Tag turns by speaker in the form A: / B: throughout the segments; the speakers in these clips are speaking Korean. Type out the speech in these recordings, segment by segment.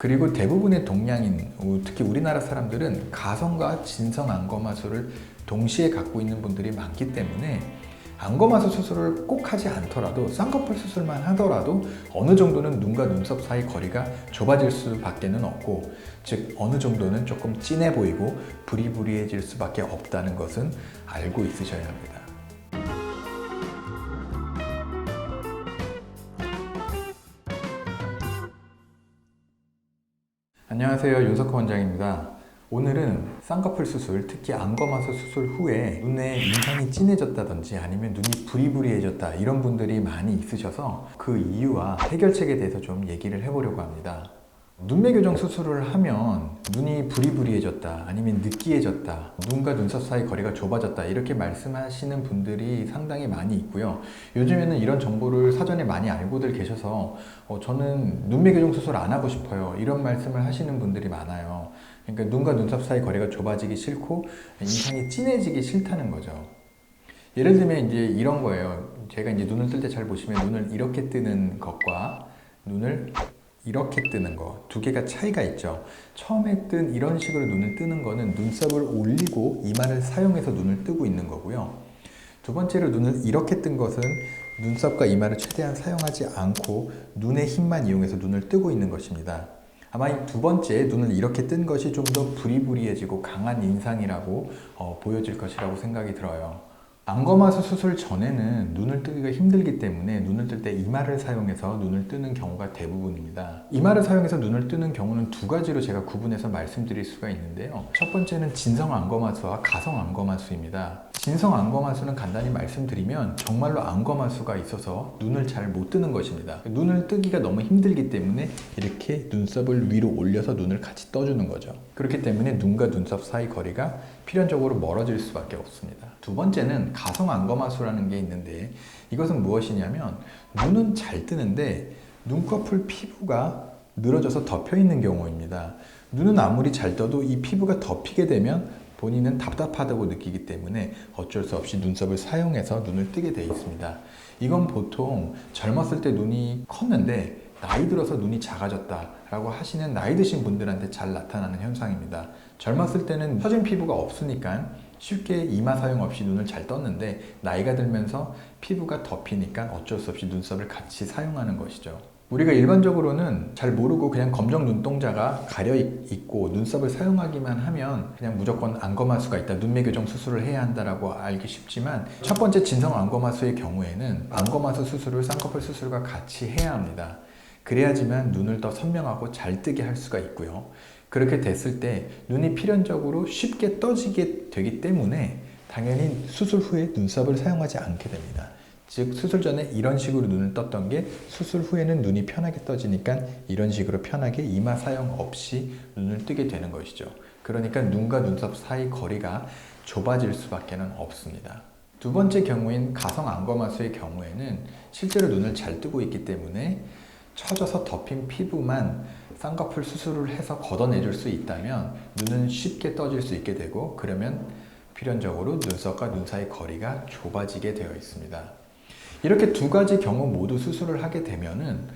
A: 그리고 대부분의 동양인, 특히 우리나라 사람들은 가성과 진성 안검하수를 동시에 갖고 있는 분들이 많기 때문에 안검하수 수술을 꼭 하지 않더라도 쌍꺼풀 수술만 하더라도 어느 정도는 눈과 눈썹 사이 거리가 좁아질 수밖에는 없고, 즉 어느 정도는 조금 진해 보이고 부리부리해질 수밖에 없다는 것은 알고 있으셔야 합니다. 안녕하세요, 윤석호 원장입니다. 오늘은 쌍꺼풀 수술, 특히 안검하수 수술 후에 눈의 인상이 진해졌다든지 아니면 눈이 부리부리해졌다, 이런 분들이 많이 있으셔서 그 이유와 해결책에 대해서 좀 얘기를 해보려고 합니다. 눈매 교정 수술을 하면 눈이 부리부리해졌다, 아니면 느끼해졌다, 눈과 눈썹 사이 거리가 좁아졌다, 이렇게 말씀하시는 분들이 상당히 많이 있고요. 요즘에는 이런 정보를 사전에 많이 알고들 계셔서 저는 눈매 교정 수술 안 하고 싶어요, 이런 말씀을 하시는 분들이 많아요. 그러니까 눈과 눈썹 사이 거리가 좁아지기 싫고 인상이 진해지기 싫다는 거죠. 예를 들면 이제 이런 거예요. 제가 이제 눈을 뜰 때 잘 보시면 눈을 이렇게 뜨는 것과 눈을 이렇게 뜨는 거, 두 개가 차이가 있죠. 처음에 뜬 이런 식으로 눈을 뜨는 거는 눈썹을 올리고 이마를 사용해서 눈을 뜨고 있는 거고요. 두 번째로 눈을 이렇게 뜬 것은 눈썹과 이마를 최대한 사용하지 않고 눈의 힘만 이용해서 눈을 뜨고 있는 것입니다. 아마 이 두 번째 눈을 이렇게 뜬 것이 좀 더 부리부리해지고 강한 인상이라고 보여질 것이라고 생각이 들어요. 안검하수 수술 전에는 눈을 뜨기가 힘들기 때문에 눈을 뜰 때 이마를 사용해서 눈을 뜨는 경우가 대부분입니다. 이마를 사용해서 눈을 뜨는 경우는 두 가지로 제가 구분해서 말씀드릴 수가 있는데요. 첫 번째는 진성 안검하수와 가성 안검하수입니다. 진성 안검하수는 간단히 말씀드리면 정말로 안검하수가 있어서 눈을 잘 못 뜨는 것입니다. 눈을 뜨기가 너무 힘들기 때문에 이렇게 눈썹을 위로 올려서 눈을 같이 떠주는 거죠. 그렇기 때문에 눈과 눈썹 사이 거리가 필연적으로 멀어질 수밖에 없습니다. 두 번째는 가성 안검하수라는 게 있는데, 이것은 무엇이냐면 눈은 잘 뜨는데 눈꺼풀 피부가 늘어져서 덮여 있는 경우입니다. 눈은 아무리 잘 떠도 이 피부가 덮이게 되면 본인은 답답하다고 느끼기 때문에 어쩔 수 없이 눈썹을 사용해서 눈을 뜨게 되어 있습니다. 이건 보통 젊었을 때 눈이 컸는데 나이 들어서 눈이 작아졌다 라고 하시는 나이 드신 분들한테 잘 나타나는 현상입니다. 젊었을 때는 처진 피부가 없으니까 쉽게 이마 사용 없이 눈을 잘 떴는데 나이가 들면서 피부가 덮이니까 어쩔 수 없이 눈썹을 같이 사용하는 것이죠. 우리가 일반적으로는 잘 모르고 그냥 검정 눈동자가 가려 있고 눈썹을 사용하기만 하면 그냥 무조건 안검하수가 있다, 눈매 교정 수술을 해야 한다라고 알기 쉽지만, 첫 번째 진성 안검하수의 경우에는 안검하수 수술을 쌍꺼풀 수술과 같이 해야 합니다. 그래야지만 눈을 더 선명하고 잘 뜨게 할 수가 있고요. 그렇게 됐을 때 눈이 필연적으로 쉽게 떠지게 되기 때문에 당연히 수술 후에 눈썹을 사용하지 않게 됩니다. 즉 수술 전에 이런 식으로 눈을 떴던 게 수술 후에는 눈이 편하게 떠지니까 이런 식으로 편하게 이마 사용 없이 눈을 뜨게 되는 것이죠. 그러니까 눈과 눈썹 사이 거리가 좁아질 수밖에 없습니다. 두 번째 경우인 가성 안검하수의 경우에는 실제로 눈을 잘 뜨고 있기 때문에 처져서 덮인 피부만 쌍꺼풀 수술을 해서 걷어내줄 수 있다면 눈은 쉽게 떠질 수 있게 되고, 그러면 필연적으로 눈썹과 눈 사이 거리가 좁아지게 되어 있습니다. 이렇게 두 가지 경우 모두 수술을 하게 되면은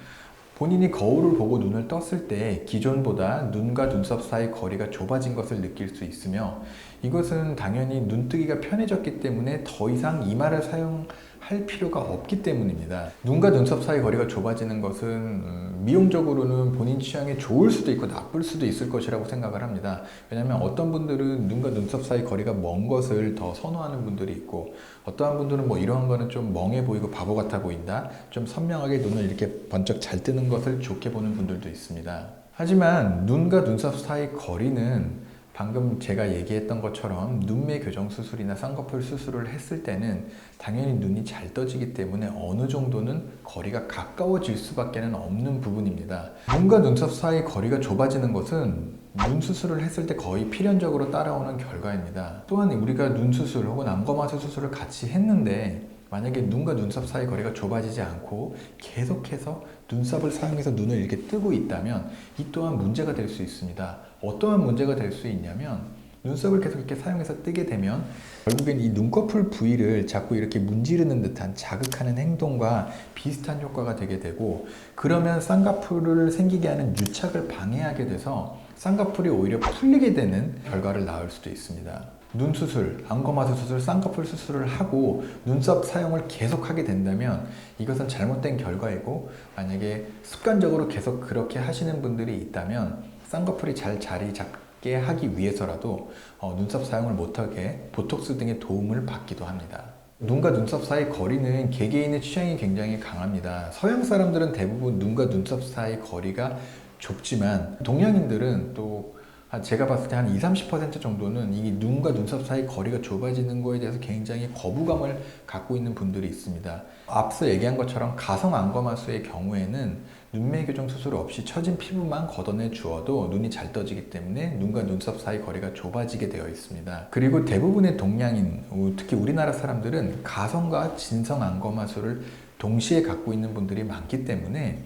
A: 본인이 거울을 보고 눈을 떴을 때 기존보다 눈과 눈썹 사이 거리가 좁아진 것을 느낄 수 있으며, 이것은 당연히 눈뜨기가 편해졌기 때문에 더 이상 이마를 사용할 필요가 없기 때문입니다. 눈과 눈썹 사이 거리가 좁아지는 것은 미용적으로는 본인 취향에 좋을 수도 있고 나쁠 수도 있을 것이라고 생각을 합니다. 왜냐하면 어떤 분들은 눈과 눈썹 사이 거리가 먼 것을 더 선호하는 분들이 있고, 어떠한 분들은 뭐 이런 거는 좀 멍해 보이고 바보 같아 보인다, 좀 선명하게 눈을 이렇게 번쩍 잘 뜨는 것을 좋게 보는 분들도 있습니다. 하지만 눈과 눈썹 사이 거리는 방금 제가 얘기했던 것처럼 눈매 교정 수술이나 쌍꺼풀 수술을 했을 때는 당연히 눈이 잘 떠지기 때문에 어느 정도는 거리가 가까워질 수밖에 없는 부분입니다. 눈과 눈썹 사이 거리가 좁아지는 것은 눈 수술을 했을 때 거의 필연적으로 따라오는 결과입니다. 또한 우리가 눈 수술 혹은 안검하수 수술을 같이 했는데 만약에 눈과 눈썹 사이 거리가 좁아지지 않고 계속해서 눈썹을 사용해서 눈을 이렇게 뜨고 있다면 이 또한 문제가 될 수 있습니다. 어떠한 문제가 될 수 있냐면, 눈썹을 계속 이렇게 사용해서 뜨게 되면 결국엔 이 눈꺼풀 부위를 자꾸 이렇게 문지르는 듯한 자극하는 행동과 비슷한 효과가 되게 되고, 그러면 쌍꺼풀을 생기게 하는 유착을 방해하게 돼서 쌍꺼풀이 오히려 풀리게 되는 결과를 낳을 수도 있습니다. 눈 수술, 안검하수 수술, 쌍꺼풀 수술을 하고 눈썹 사용을 계속하게 된다면 이것은 잘못된 결과이고, 만약에 습관적으로 계속 그렇게 하시는 분들이 있다면 쌍꺼풀이 잘 자리 잡게 하기 위해서라도 눈썹 사용을 못하게 보톡스 등의 도움을 받기도 합니다. 눈과 눈썹 사이 거리는 개개인의 취향이 굉장히 강합니다. 서양 사람들은 대부분 눈과 눈썹 사이 거리가 좁지만 동양인들은 또 제가 봤을 때 한 20-30% 정도는 이 눈과 눈썹 사이 거리가 좁아지는 거에 대해서 굉장히 거부감을 갖고 있는 분들이 있습니다. 앞서 얘기한 것처럼 가성 안검하수의 경우에는 눈매 교정 수술 없이 처진 피부만 걷어내 주어도 눈이 잘 떠지기 때문에 눈과 눈썹 사이 거리가 좁아지게 되어 있습니다. 그리고 대부분의 동양인, 특히 우리나라 사람들은 가성과 진성 안검하수를 동시에 갖고 있는 분들이 많기 때문에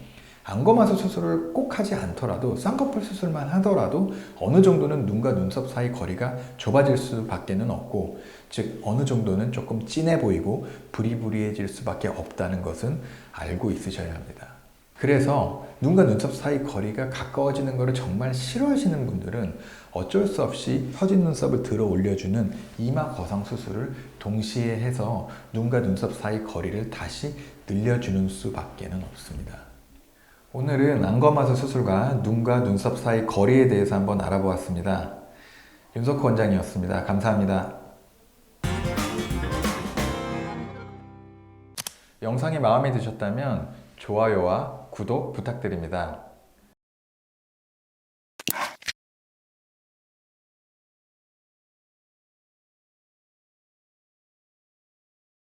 A: 안검하수 수술을 꼭 하지 않더라도 쌍꺼풀 수술만 하더라도 어느 정도는 눈과 눈썹 사이 거리가 좁아질 수밖에는 없고, 즉 어느 정도는 조금 진해 보이고 부리부리해질 수밖에 없다는 것은 알고 있으셔야 합니다. 그래서 눈과 눈썹 사이 거리가 가까워지는 것을 정말 싫어하시는 분들은 어쩔 수 없이 처진 눈썹을 들어 올려주는 이마 거상 수술을 동시에 해서 눈과 눈썹 사이 거리를 다시 늘려주는 수밖에는 없습니다. 오늘은 안검하수 수술과 눈과 눈썹 사이 거리에 대해서 한번 알아보았습니다. 윤석호 원장이었습니다. 감사합니다. 영상이 마음에 드셨다면 좋아요와 구독 부탁드립니다.